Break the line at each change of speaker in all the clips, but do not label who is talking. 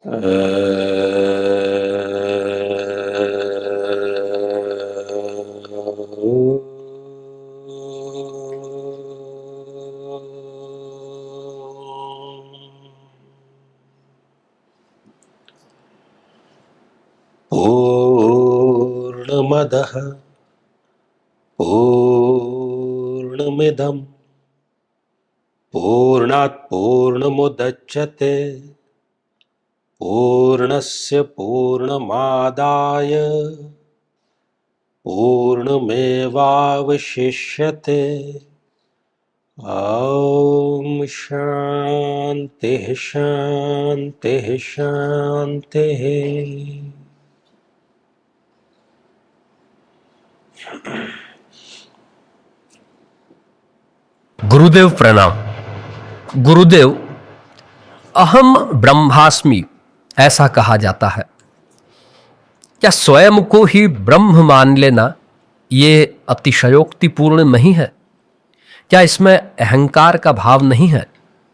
पूर्णमदः पूर्णमिदं पूर्णात् पूर्णमुदच्यते पूर्णस्य पूर्णमादाय पूर्णमेवावशिष्यते। ॐ शान्तिः शान्तिः शान्तिः।
गुरुदेव प्रणाम। गुरुदेव, अहम ब्रह्मास्मि ऐसा कहा जाता है। क्या स्वयं को ही ब्रह्म मान लेना ये अतिशयोक्तिपूर्ण नहीं है? क्या इसमें अहंकार का भाव नहीं है?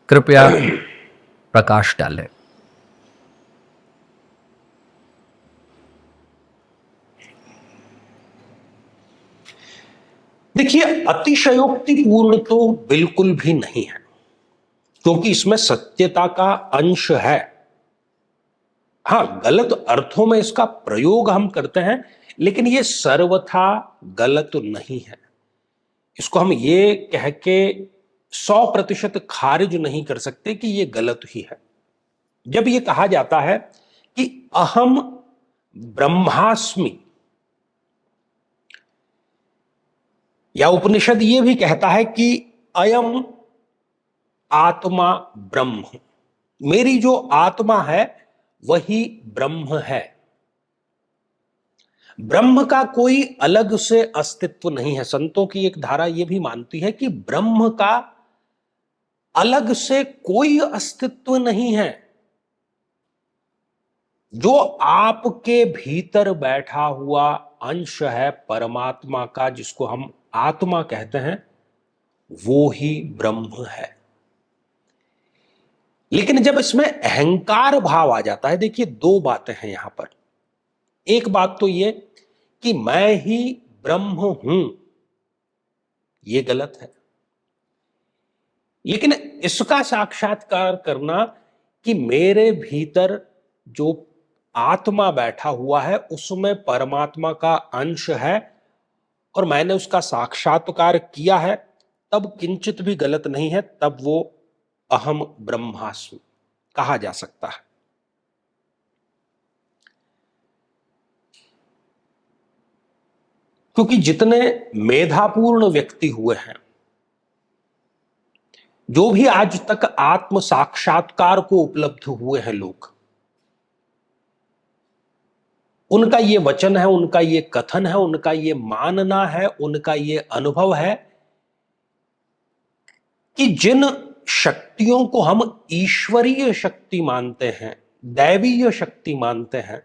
कृपया प्रकाश डालें।
देखिए, अतिशयोक्तिपूर्ण तो बिल्कुल भी नहीं है, क्योंकि इसमें सत्यता का अंश है। हाँ, गलत अर्थों में इसका प्रयोग हम करते हैं, लेकिन ये सर्वथा गलत नहीं है। इसको हम ये कह के 100% खारिज नहीं कर सकते कि ये गलत ही है। जब ये कहा जाता है कि अहम ब्रह्मास्मि, या उपनिषद ये भी कहता है कि अयम आत्मा ब्रह्म, मेरी जो आत्मा है वही ब्रह्म है। ब्रह्म का कोई अलग से अस्तित्व नहीं है। संतों की एक धारा यह भी मानती है कि ब्रह्म का अलग से कोई अस्तित्व नहीं है। जो आपके भीतर बैठा हुआ अंश है परमात्मा का, जिसको हम आत्मा कहते हैं, वो ही ब्रह्म है। लेकिन जब इसमें अहंकार भाव आ जाता है, देखिए दो बातें हैं यहां पर। एक बात तो यह कि मैं ही ब्रह्म हूं, यह गलत है। लेकिन इसका साक्षात्कार करना कि मेरे भीतर जो आत्मा बैठा हुआ है उसमें परमात्मा का अंश है और मैंने उसका साक्षात्कार किया है, तब किंचित भी गलत नहीं है। तब वो अहम ब्रह्मास्मि कहा जा सकता है। क्योंकि जितने मेधापूर्ण व्यक्ति हुए हैं, जो भी आज तक आत्म साक्षात्कार को उपलब्ध हुए हैं लोग, उनका ये वचन है, उनका ये कथन है, उनका ये मानना है, उनका ये अनुभव है कि जिन शक्तियों को हम ईश्वरीय शक्ति मानते हैं, दैवीय शक्ति मानते हैं,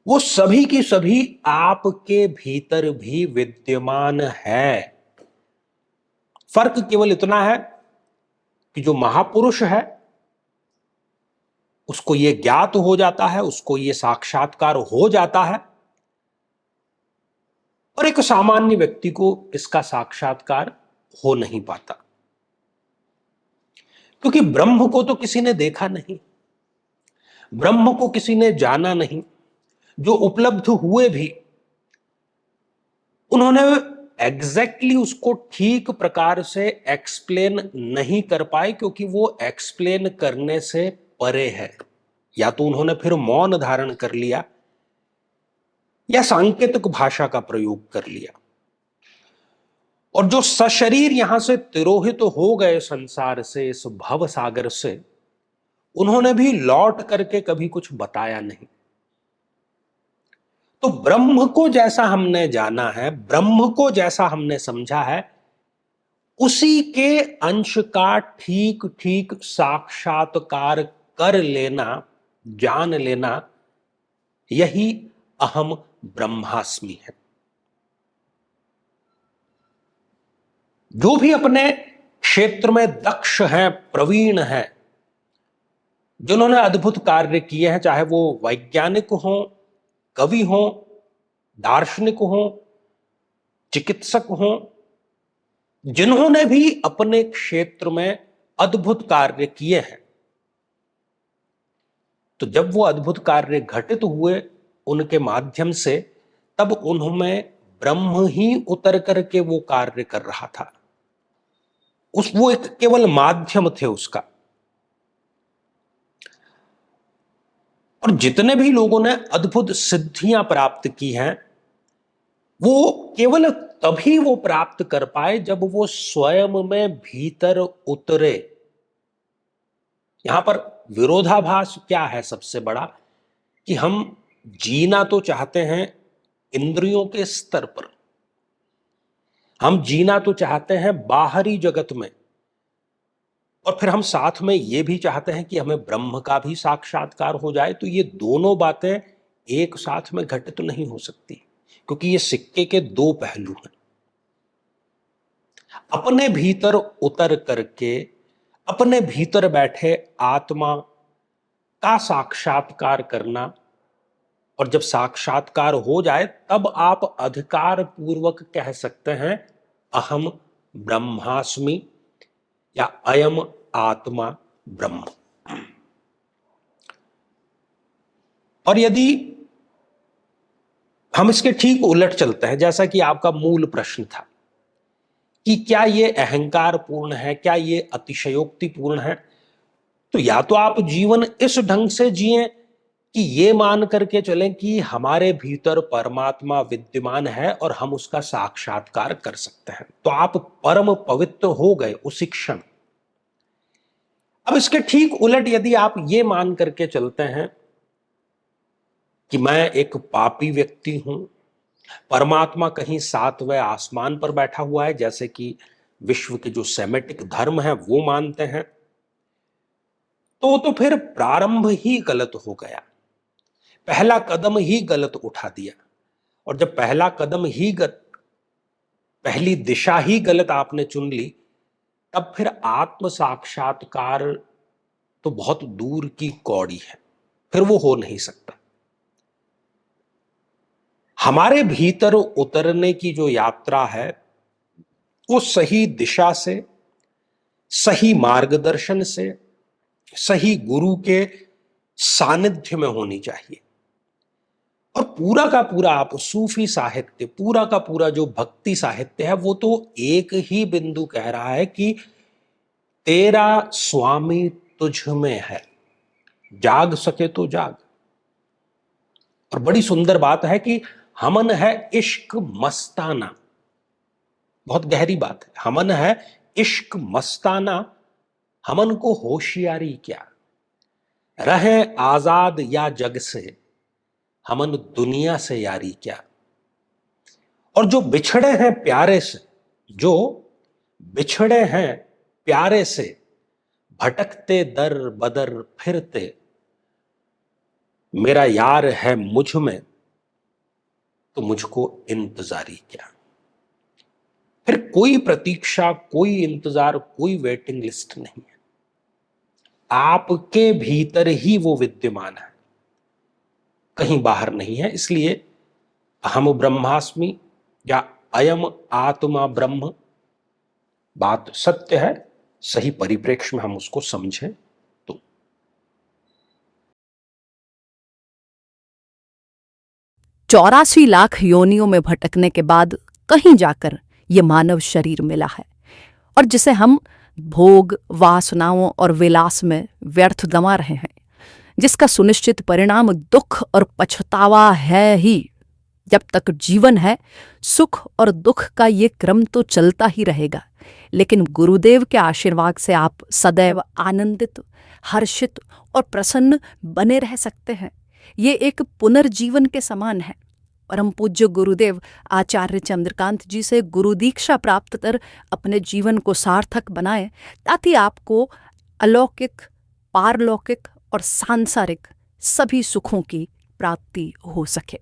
वो सभी की सभी आपके भीतर भी विद्यमान है। फर्क केवल इतना है कि जो महापुरुष है उसको ये ज्ञात हो जाता है, उसको ये साक्षात्कार हो जाता है, और एक सामान्य व्यक्ति को इसका साक्षात्कार हो नहीं पाता। क्योंकि ब्रह्म को तो किसी ने देखा नहीं, ब्रह्म को किसी ने जाना नहीं। जो उपलब्ध हुए भी, उन्होंने एग्जैक्टली उसको ठीक प्रकार से एक्सप्लेन नहीं कर पाए, क्योंकि वो एक्सप्लेन करने से परे है। या तो उन्होंने फिर मौन धारण कर लिया या सांकेतिक भाषा का प्रयोग कर लिया। और जो सशरीर यहां से तिरोहित हो गए संसार से, इस भव सागर से, उन्होंने भी लौट करके कभी कुछ बताया नहीं। तो ब्रह्म को जैसा हमने जाना है, ब्रह्म को जैसा हमने समझा है, उसी के अंश का ठीक ठीक साक्षात्कार कर लेना, जान लेना, यही अहम ब्रह्मास्मि है। जो भी अपने क्षेत्र में दक्ष है, प्रवीण है, जिन्होंने अद्भुत कार्य किए हैं, चाहे वो वैज्ञानिक हों, कवि हों, दार्शनिक हों, चिकित्सक हों, जिन्होंने भी अपने क्षेत्र में अद्भुत कार्य किए हैं, तो जब वो अद्भुत कार्य घटित हुए उनके माध्यम से, तब उन्होंने ब्रह्म ही उतर करके वो कार्य कर रहा था। वो एक केवल माध्यम थे उसका। और जितने भी लोगों ने अद्भुत सिद्धियां प्राप्त की हैं, वो केवल तभी वो प्राप्त कर पाए जब वो स्वयं में भीतर उतरे। यहां पर विरोधाभास क्या है सबसे बड़ा, कि हम जीना तो चाहते हैं इंद्रियों के स्तर पर, हम जीना तो चाहते हैं बाहरी जगत में, और फिर हम साथ में ये भी चाहते हैं कि हमें ब्रह्म का भी साक्षात्कार हो जाए। तो ये दोनों बातें एक साथ में घटित नहीं हो सकती, क्योंकि ये सिक्के के दो पहलू हैं। अपने भीतर उतर करके अपने भीतर बैठे आत्मा का साक्षात्कार करना, और जब साक्षात्कार हो जाए तब आप अधिकार पूर्वक कह सकते हैं अहम ब्रह्मास्मि या अयम आत्मा ब्रह्म। और यदि हम इसके ठीक उलट चलते हैं, जैसा कि आपका मूल प्रश्न था कि क्या ये अहंकार पूर्ण है, क्या ये अतिशयोक्तिपूर्ण है, तो या तो आप जीवन इस ढंग से जिएं कि ये मान करके चलें कि हमारे भीतर परमात्मा विद्यमान है और हम उसका साक्षात्कार कर सकते हैं, तो आप परम पवित्र हो गए उसी क्षण। अब इसके ठीक उलट यदि आप ये मान करके चलते हैं कि मैं एक पापी व्यक्ति हूं, परमात्मा कहीं सातवें आसमान पर बैठा हुआ है, जैसे कि विश्व के जो सेमेटिक धर्म है वो मानते हैं, तो फिर प्रारंभ ही गलत हो गया, पहला कदम ही गलत उठा दिया। और जब पहला कदम ही पहली दिशा ही गलत आपने चुन ली, तब फिर आत्म साक्षात्कार तो बहुत दूर की कौड़ी है, फिर वो हो नहीं सकता। हमारे भीतर उतरने की जो यात्रा है वो सही दिशा से, सही मार्गदर्शन से, सही गुरु के सानिध्य में होनी चाहिए। और पूरा का पूरा आप सूफी साहित्य, पूरा का पूरा जो भक्ति साहित्य है, वो तो एक ही बिंदु कह रहा है कि तेरा स्वामी तुझ में है, जाग सके तो जाग। और बड़ी सुंदर बात है कि हमन है इश्क मस्ताना, बहुत गहरी बात है, हमन है इश्क मस्ताना, हमन को होशियारी क्या, रहे आजाद या जग से, हमन दुनिया से यारी क्या। और जो बिछड़े हैं प्यारे से, जो बिछड़े हैं प्यारे से, भटकते दर बदर फिरते, मेरा यार है मुझ में, तो मुझको इंतजारी क्या। फिर कोई प्रतीक्षा, कोई इंतजार, कोई वेटिंग लिस्ट नहीं है, आपके भीतर ही वो विद्यमान है, कहीं बाहर नहीं है। इसलिए अहम ब्रह्मास्मि या अयम आत्मा ब्रह्म बात सत्य है, सही परिप्रेक्ष्य में हम उसको समझें तो।
84 लाख योनियों में भटकने के बाद कहीं जाकर ये मानव शरीर मिला है, और जिसे हम भोग, वासनाओं और विलास में व्यर्थ गंवा रहे हैं, जिसका सुनिश्चित परिणाम दुख और पछतावा है ही। जब तक जीवन है, सुख और दुख का ये क्रम तो चलता ही रहेगा, लेकिन गुरुदेव के आशीर्वाद से आप सदैव आनंदित, हर्षित और प्रसन्न बने रह सकते हैं। ये एक पुनर्जीवन के समान है। परम पूज्य गुरुदेव आचार्य चंद्रकांत जी से गुरु दीक्षा प्राप्त कर अपने जीवन को सार्थक बनाएं, ताकि आपको अलौकिक, पारलौकिक और सांसारिक सभी सुखों की प्राप्ति हो सके।